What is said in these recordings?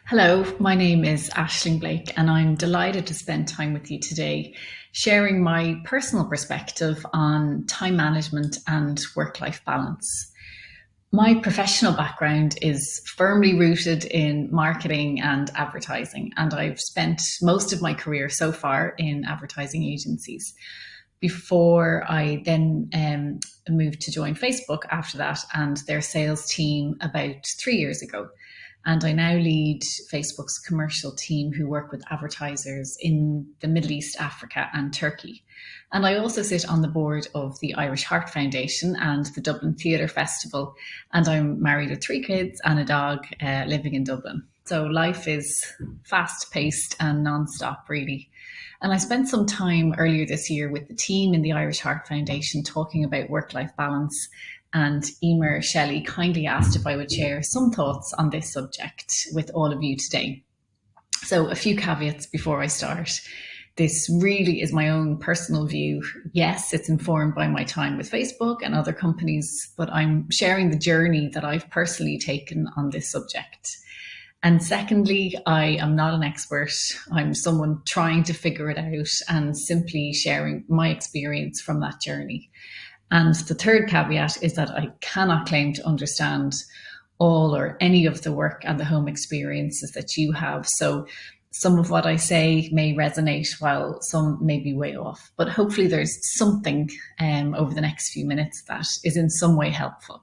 Hello, my name is Aisling Blake, and I'm delighted to spend time with you today, sharing my personal perspective on time management and work life balance. My professional background is firmly rooted in marketing and advertising, and I've spent most of my career so far in advertising agencies before I then moved to join Facebook after that and their sales team about 3 years ago. And I now lead Facebook's commercial team who work with advertisers in the Middle East, Africa, and Turkey. And I also sit on the board of the Irish Heart Foundation and the Dublin Theatre Festival. And I'm married with 3 kids and a dog living in Dublin. So life is fast paced and non-stop, really. And I spent some time earlier this year with the team in the Irish Heart Foundation talking about work-life balance, and Emer Shelley kindly asked if I would share some thoughts on this subject with all of you today. So a few caveats before I start. This really is my own personal view. Yes, it's informed by my time with Facebook and other companies, but I'm sharing the journey that I've personally taken on this subject. And secondly, I am not an expert. I'm someone trying to figure it out and simply sharing my experience from that journey. And the third caveat is that I cannot claim to understand all or any of the work and the home experiences that you have. So some of what I say may resonate while some may be way off. But hopefully there's something over the next few minutes that is in some way helpful.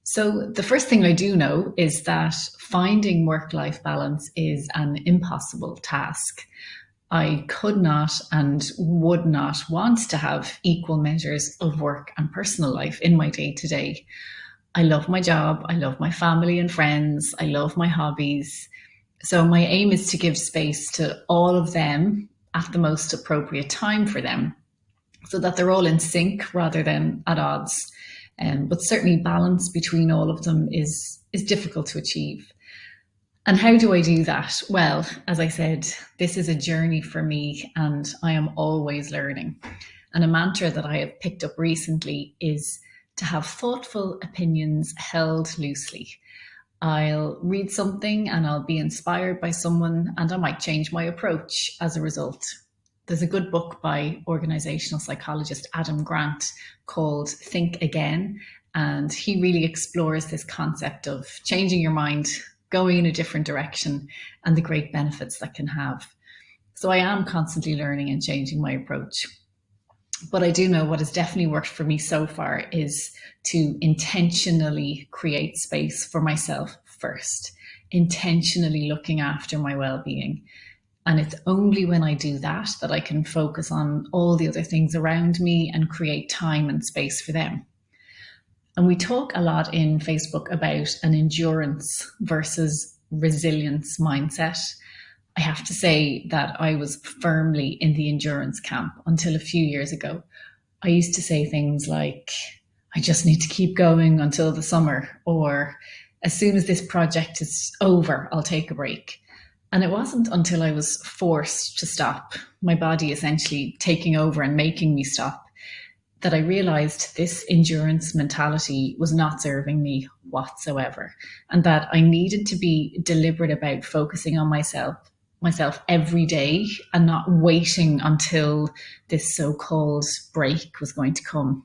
So the first thing I do know is that finding work-life balance is an impossible task. I could not and would not want to have equal measures of work and personal life in my day to day. I love my job. I love my family and friends. I love my hobbies. So my aim is to give space to all of them at the most appropriate time for them so that they're all in sync rather than at odds. But certainly balance between all of them is difficult to achieve. And how do I do that? Well, as I said, this is a journey for me and I am always learning. And a mantra that I have picked up recently is to have thoughtful opinions held loosely. I'll read something and I'll be inspired by someone and I might change my approach as a result. There's a good book by organizational psychologist Adam Grant called Think Again, and he really explores this concept of changing your mind, going in a different direction, and the great benefits that can have. So I am constantly learning and changing my approach. But I do know what has definitely worked for me so far is to intentionally create space for myself first, intentionally looking after my well-being. And it's only when I do that that I can focus on all the other things around me and create time and space for them. And we talk a lot in Facebook about an endurance versus resilience mindset. I have to say that I was firmly in the endurance camp until a few years ago. I used to say things like, I just need to keep going until the summer, or as soon as this project is over, I'll take a break. And it wasn't until I was forced to stop, my body essentially taking over and making me stop, that I realized this endurance mentality was not serving me whatsoever, and that I needed to be deliberate about focusing on myself every day and not waiting until this so-called break was going to come.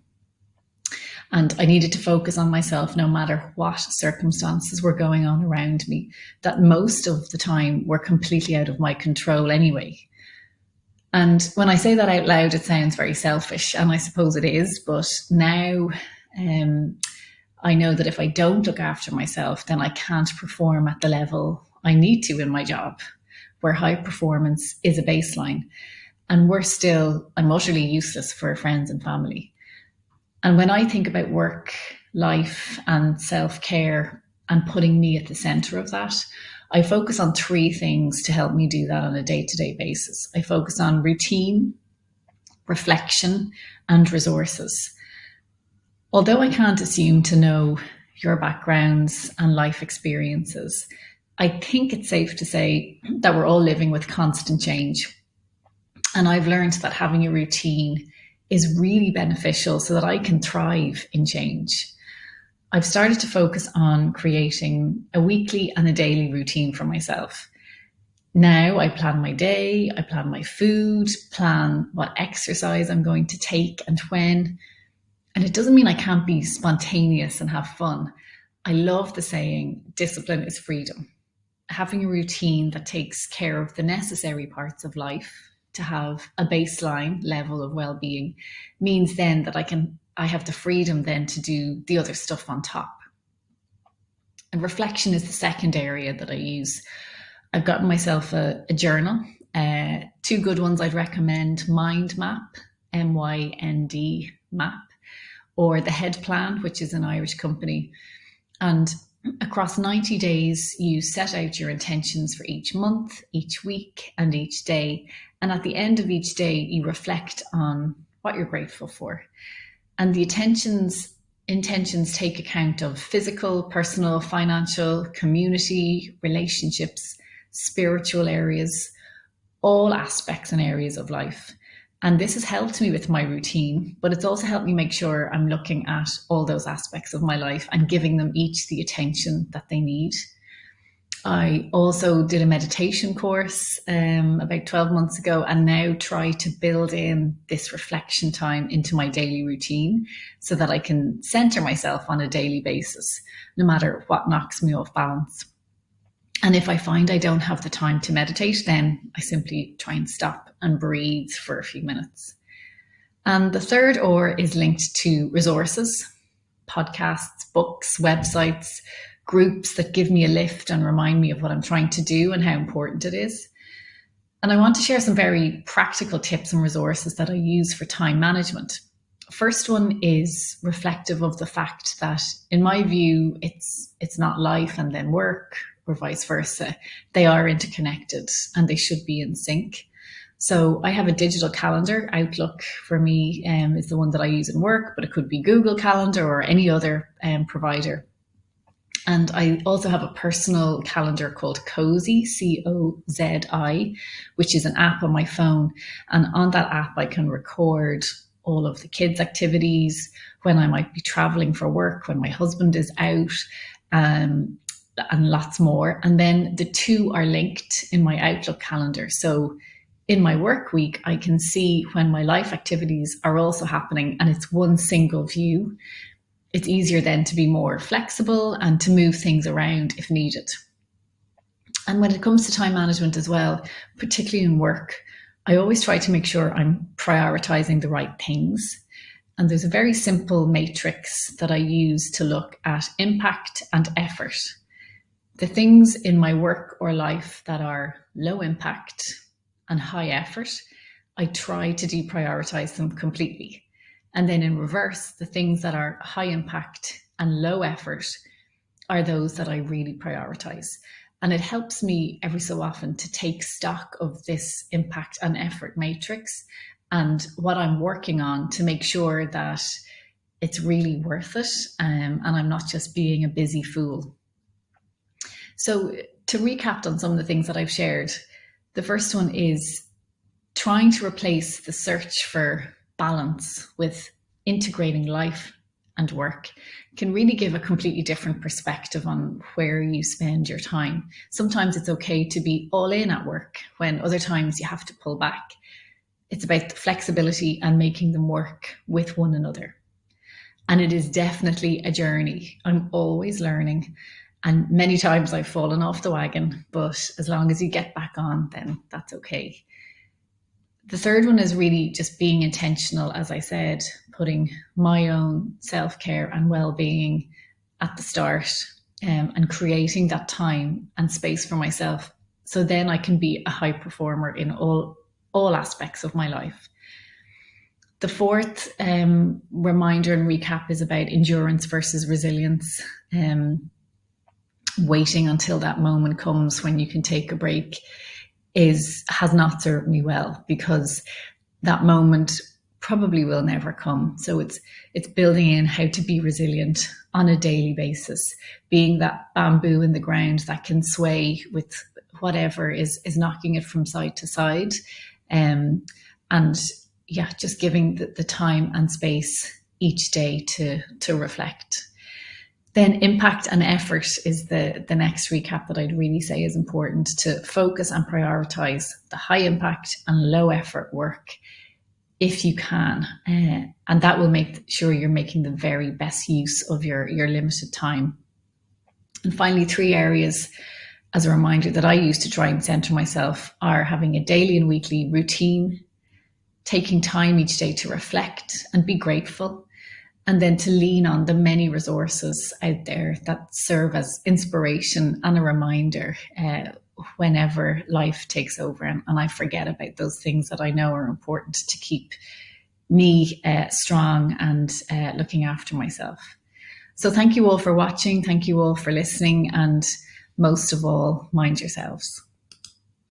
And I needed to focus on myself no matter what circumstances were going on around me, that most of the time were completely out of my control anyway. And when I say that out loud, it sounds very selfish, and I suppose it is, but now I know that if I don't look after myself, then I can't perform at the level I need to in my job, where high performance is a baseline. And I'm utterly useless for friends and family. And when I think about work, life, and self-care and putting me at the center of that, I focus on 3 things to help me do that on a day-to-day basis. I focus on routine, reflection, and resources. Although I can't assume to know your backgrounds and life experiences, I think it's safe to say that we're all living with constant change. And I've learned that having a routine is really beneficial so that I can thrive in change. I've started to focus on creating a weekly and a daily routine for myself. Now I plan my day, I plan my food, plan what exercise I'm going to take and when. And it doesn't mean I can't be spontaneous and have fun. I love the saying, discipline is freedom. Having a routine that takes care of the necessary parts of life to have a baseline level of well-being means then that I have the freedom then to do the other stuff on top. And reflection is the second area that I use. I've gotten myself a journal. Two good ones I'd recommend: Mind Map, MYND map, or the Head Plan, which is an Irish company. And across 90 days, you set out your intentions for each month, each week, and each day. And at the end of each day, you reflect on what you're grateful for. And the intentions take account of physical, personal, financial, community, relationships, spiritual areas, all aspects and areas of life. And this has helped me with my routine, but it's also helped me make sure I'm looking at all those aspects of my life and giving them each the attention that they need. I also did a meditation course about 12 months ago, and now try to build in this reflection time into my daily routine so that I can center myself on a daily basis, no matter what knocks me off balance. And if I find I don't have the time to meditate, then I simply try and stop and breathe for a few minutes. And the third R is linked to resources, podcasts, books, websites, groups that give me a lift and remind me of what I'm trying to do and how important it is. And I want to share some very practical tips and resources that I use for time management. First one is reflective of the fact that, in my view, it's not life and then work, or vice versa. They are interconnected and they should be in sync. So I have a digital calendar. Outlook for me is the one that I use in work, but it could be Google Calendar or any other provider. And I also have a personal calendar called Cozy, COZI, which is an app on my phone. And on that app, I can record all of the kids' activities, when I might be traveling for work, when my husband is out, and lots more. And then the two are linked in my Outlook calendar. So in my work week, I can see when my life activities are also happening, and it's one single view. It's easier then to be more flexible and to move things around if needed. And when it comes to time management as well, particularly in work, I always try to make sure I'm prioritizing the right things. And there's a very simple matrix that I use to look at impact and effort. The things in my work or life that are low impact and high effort, I try to deprioritize them completely. And then in reverse, the things that are high impact and low effort are those that I really prioritize. And it helps me every so often to take stock of this impact and effort matrix and what I'm working on to make sure that it's really worth it, and I'm not just being a busy fool. So to recap on some of the things that I've shared, the first one is trying to replace the search for balance with integrating life and work can really give a completely different perspective on where you spend your time. Sometimes it's okay to be all in at work, when other times you have to pull back. It's about the flexibility and making them work with one another. And it is definitely a journey. I'm always learning. And many times I've fallen off the wagon, but as long as you get back on, then that's okay. The third one is really just being intentional, as I said, putting my own self-care and well-being at the start, and creating that time and space for myself. So then I can be a high performer in all aspects of my life. The fourth reminder and recap is about endurance versus resilience. Waiting until that moment comes when you can take a break has not served me well, because that moment probably will never come. So it's building in how to be resilient on a daily basis, being that bamboo in the ground that can sway with whatever is knocking it from side to side. And yeah, just giving the time and space each day to reflect. Then impact and effort is the next recap that I'd really say is important, to focus and prioritize the high impact and low effort work if you can. And that will make sure you're making the very best use of your limited time. And finally, 3 areas as a reminder that I use to try and center myself are having a daily and weekly routine, taking time each day to reflect and be grateful, and then to lean on the many resources out there that serve as inspiration and a reminder whenever life takes over and I forget about those things that I know are important to keep me strong and looking after myself. So thank you all for watching. Thank you all for listening. And most of all, mind yourselves.